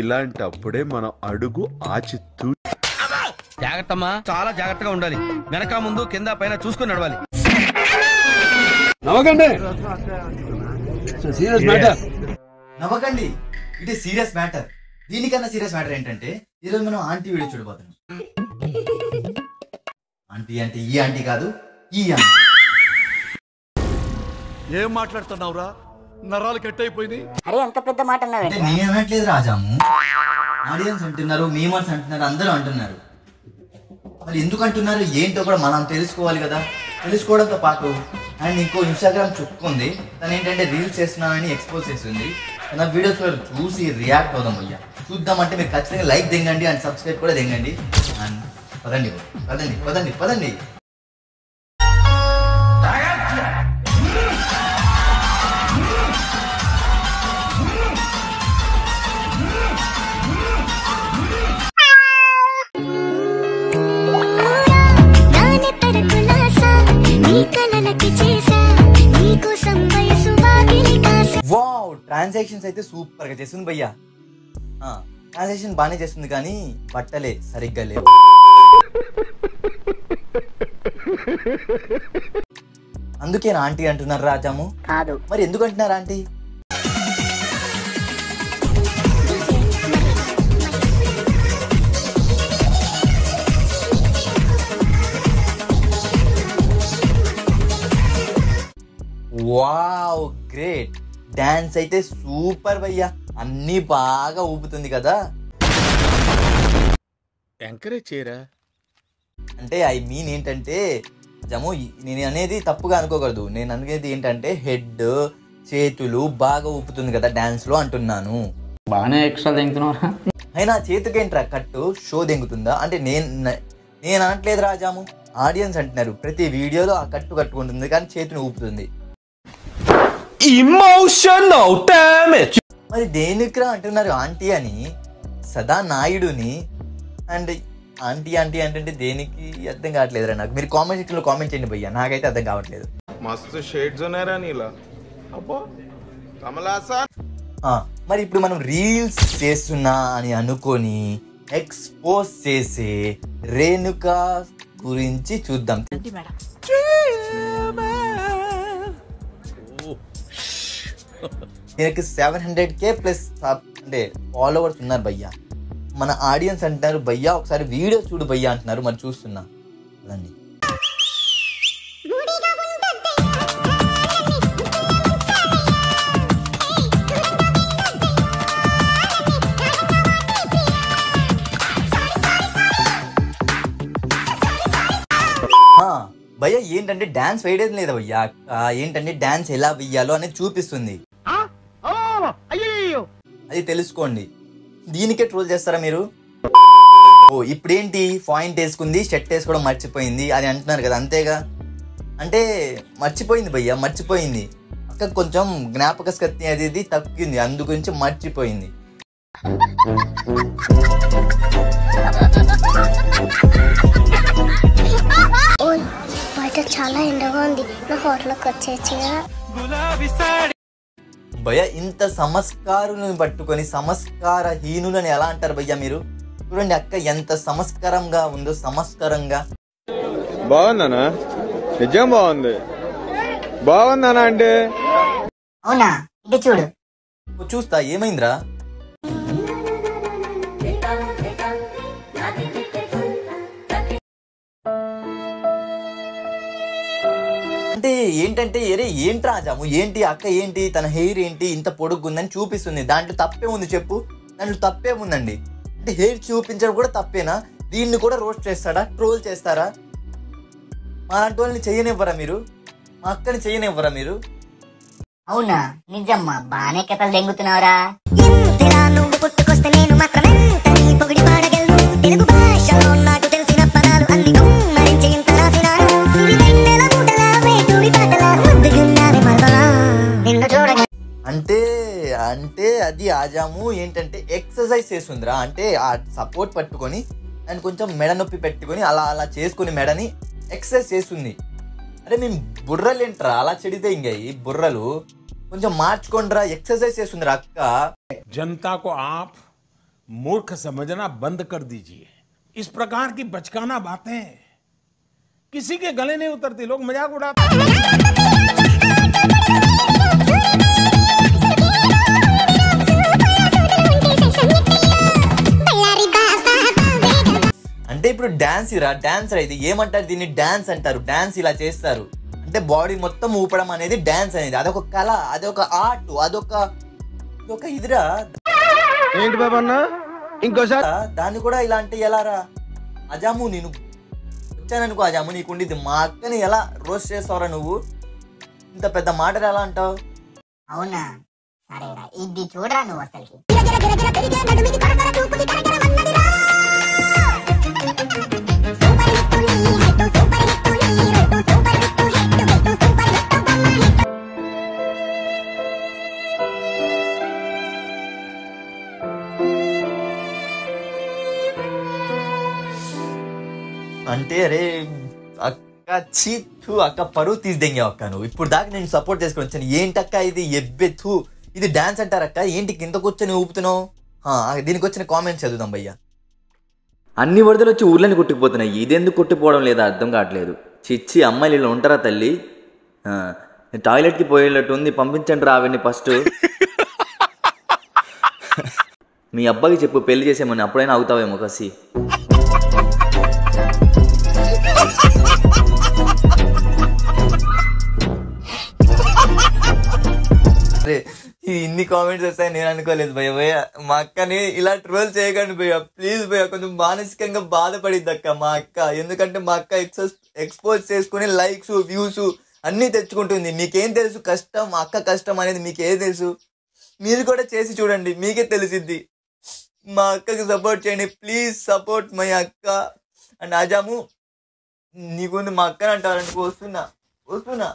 ఇలాంటప్పుడే మనం అడుగు ఆచితూ జాగ్రత్తమ్మా, చాలా జాగ్రత్తగా ఉండాలి. వెనక ముందు కింద పైన చూసుకుని నడవాలి. నవ్వకండి, ఇట్ ఈస్ సీరియస్ మ్యాటర్. దీనికన్నా సీరియస్ మ్యాటర్ ఏంటంటే ఈరోజు మనం ఆంటీ వీడియో చూడబోతున్నాం. ఆంటీ అంటే ఈ ఆంటీ కాదు, ఈ ఆంటీ. ఏం మాట్లాడుతున్నావురా? నరాలు కట్ అయిపోయింది. అరే అంత పెద్ద మాట అంటే నేను అనట్లేదు రాజాము, ఆడియన్స్ అంటున్నారు, మీమర్స్ అంటున్నారు, అందరూ అంటున్నారు. మరి ఎందుకు అంటున్నారు ఏంటో కూడా మనం తెలుసుకోవాలి కదా. తెలుసుకోవడంతో పాటు అండ్ ఇంకో ఇన్స్టాగ్రామ్ చుక్కుంది, తను ఏంటంటే రీల్స్ చేస్తున్నానని ఎక్స్పోజ్ చేస్తుంది. తన వీడియోస్ చూసి రియాక్ట్ అవుదాం అయ్యా. చూద్దామంటే మీరు ఖచ్చితంగా లైక్ దింగండి అండ్ సబ్స్క్రైబ్ కూడా దింగండి. అండ్ పదండి పదండి పదండి పదండి. వావ్, ట్రాన్సాక్షన్స్ అయితే సూపర్ గా చేస్తుంది భయ్యా. ట్రాన్సాక్షన్ బాగానే చేస్తుంది కానీ బట్టలే సరిగ్గా లేవు. అందుకే ఆంటీ అంటున్నారు రాజాము? కాదు. మరి ఎందుకు అంటున్నారు ఆంటీ? వావ్, గ్రేట్ డాన్స్ అయితే సూపర్ భయ్యా, అన్ని బాగా ఊపుతుంది కదా. ఎంకరేజ్ చేయరా. అంటే ఐ మీన్ ఏంటంటే జము, నేను అనేది తప్పుగా అనుకోకూడదు. నేను అనేది ఏంటంటే హెడ్, చేతులు బాగా ఊపుతుంది కదా డాన్స్ లో అంటున్నాను. బాగానే ఎక్స్ట్రా తెంగుతున్నారా? అయినా చేతికేంట్రా కట్టు, షో దెంగుతుందా అంటే? నేను అనట్లేదు రాజాము, ఆడియన్స్ అంటున్నారు. ప్రతి వీడియోలో ఆ కట్టు కట్టుకుంటుంది కానీ చేతిని ఊపుతుంది. Emotional damage. మరి దేనికిరా అంటున్నారు ఆంటీ అని? సదా నాయుడుని అండ్ ఆంటీ ఆంటీ అంటే దేనికి అర్థం కావట్లేదురా నాకు. మీరు కామెంట్ సెక్షన్లో కామెంట్ చేయండి భయ్యా, నాకైతే అర్థం కావట్లేదు. మస్తు షేడ్స్ ఉన్నారా నీలా? అబ్బో కమలాసన్. మరి ఇప్పుడు మనం రీల్స్ చేస్తున్నా అని అనుకొని ఎక్స్పోజ్ చేసే రేణుక గురించి చూద్దాం. దీనికి 700K ప్లస్ అంటే ఫాలోవర్స్ ఉన్నారు భయ్యా. మన ఆడియన్స్ అంటున్నారు భయ్యా ఒకసారి వీడియో చూడు భయ్యా అంటున్నారు. మరి చూస్తున్నా అదండి. భయ్యా ఏంటంటే డాన్స్ వేయడం లేదా భయ్యా, ఏంటంటే డాన్స్ ఎలా వెయ్యాలో అనేది చూపిస్తుంది. అది తెలుసుకోండి. దీనికే ట్రోల్ చేస్తారా మీరు? ఓ ఇప్పుడేంటి పాయింట్ వేసుకుంది, షర్ట్ వేసుకోవడం మర్చిపోయింది అని అంటున్నారు కదా, అంతేగా? అంటే మర్చిపోయింది భయ్యా, మర్చిపోయింది. అక్క కొంచెం జ్ఞాపక శక్తి అది తగ్గింది, అందు గురించి మర్చిపోయింది. బయట చాలా ఎండగా ఉంది, నా హోటల్కి వచ్చేయచ్చుగా. భయ్యా ఇంత సంస్కారులను పట్టుకొని సంస్కారహీనులని ఎలా అంటారు భయ్యా మీరు? చూడండి అక్క ఎంత సంస్కారంగా ఉందో, సంస్కారంగా. బాగుందనా? నిజం బాగుంది. బాగుందనా అంటే అవునా? ఇది చూడు. చూస్తా ఏమైందిరా? అంటే ఏంటంటే ఎరే ఏంట్రా రాజాము, ఏంటి అక్క, ఏంటి తన హెయిర్ ఏంటి ఇంత పొడుగుందని చూపిస్తుంది. దాంట్లో తప్పే ఉంది చెప్పు? దాంట్లో తప్పే ఉందండి. అంటే హెయిర్ చూపించడం కూడా తప్పేనా? దీన్ని కూడా రోస్ట్ చేస్తాడా, ట్రోల్ చేస్తారా? మా లాంటి వాళ్ళని చెయ్యనివ్వరా మీరు? మా అక్కని చెయ్యనివ్వరా మీరు? అవునా? నిజమ్మా, బానే కథలు దెంగుతున్నావురా. నువ్వు పుట్టుకొస్తే నేను మాత్రమే పొగిడి పాడగలను. తెలుగు భాషలో నాకు తెలిసిన పదాలు అన్ని గుమ్మరించి ఇంత రాసినాను. అంటే అంటే అది ఆజాము ఏంటంటే ఎక్సర్సైజ్ చేస్తుందిరా. అంటే ఆ సపోర్ట్ పట్టుకొని అండ్ కొంచెం మెడ నొప్పి పెట్టుకొని అలా అలా చేసుకుని మెడని ఎక్సర్సైజ్ చేస్తుంది. అరే మేము బుర్రలు ఏంట్రా అలా చెడితే ఇంకా ఈ బుర్రలు కొంచెం మార్చుకోండిరా. ఎక్సర్సైజ్ చేస్తుందిరా అక్క. जनता को आप मूर्ख समझना बंद कर दीजिए। इस प्रकार की बचकाना बातें किसी के गले नहीं उतरती, लोग मजाक उड़ाते हैं। అంటే ఇప్పుడు డాన్స్ ఇరా డాన్సర్ ఇది ఏమంటారు దీన్ని డాన్స్ అంటారు. డాన్స్ ఇలా చేస్తారు అంటే బాడీ మొత్తం ఊపడం అనేది డాన్స్ అనేది. అదొక కళ, అదొక ఆర్ట్, అదొక ఇదిరా. ఏంటి బాబా అన్న ఇంకోసారి దాన్ని కూడా ఇలా అంటే ఎలా రా అజాము? నేను వచ్చాననుకో అజాము, నీకుండిద్ది. మా అక్కని ఎలా రోస్ట్ చేస్తావురా నువ్వు? ఇంత పెద్ద మాటలు ఎలా అంటావు? అవునా సరేరా ఇది చూడరా నువ్వు అసలుకి. అంటే అరే అక్క చీతు అక్క పరువు తీసిదెంగావు అక్క నువ్వు. ఇప్పుడు దాకా నేను సపోర్ట్ చేసుకొని వచ్చాను. ఏంటక్క ఇది ఎబ్బెత్తు, ఇది డాన్స్ అంటారక్క? ఏంటి కింద కూర్చొని ఊపుతున్నావు? దీనికి వచ్చిన కామెంట్స్ చదువుదాం భయ్యా. అన్ని వరదలు వచ్చి ఊర్లని కొట్టుకుపోతున్నాయి, ఇదెందుకు కొట్టుకుపోవడం లేదా అర్థం కావట్లేదు. చిచ్చి అమ్మాయిలు ఇలా ఉంటారా తల్లి? టాయిలెట్కి పోయేటట్టు ఉంది, పంపించండి రావండి ఫస్ట్. మీ అబ్బాయికి చెప్పు పెళ్లి చేసేమని, అప్పుడైనా అవుతావేమో కసి. ఇన్ని కామెంట్స్ వస్తాయి నేను అనుకోలేదు భయ్య. మా అక్కని ఇలా ట్రోల్ చేయకండి భయ్య, ప్లీజ్ భయ్య. కొంచెం మానసికంగా బాధపడిద్ది అక్క మా అక్క. ఎందుకంటే మా అక్క ఎక్స్పోజ్ చేసుకుని లైక్స్ వ్యూస్ అన్నీ తెచ్చుకుంటుంది. మీకేం తెలుసు కష్టం, మా అక్క కష్టం అనేది మీకేం తెలుసు? మీరు కూడా చేసి చూడండి, మీకే తెలిసిద్ది. మా అక్కకి సపోర్ట్ చేయండి ప్లీజ్, సపోర్ట్ మై అక్క. అండ్ అజాము నీకుంది మా అక్కని అంటారనుకో, వస్తున్నా.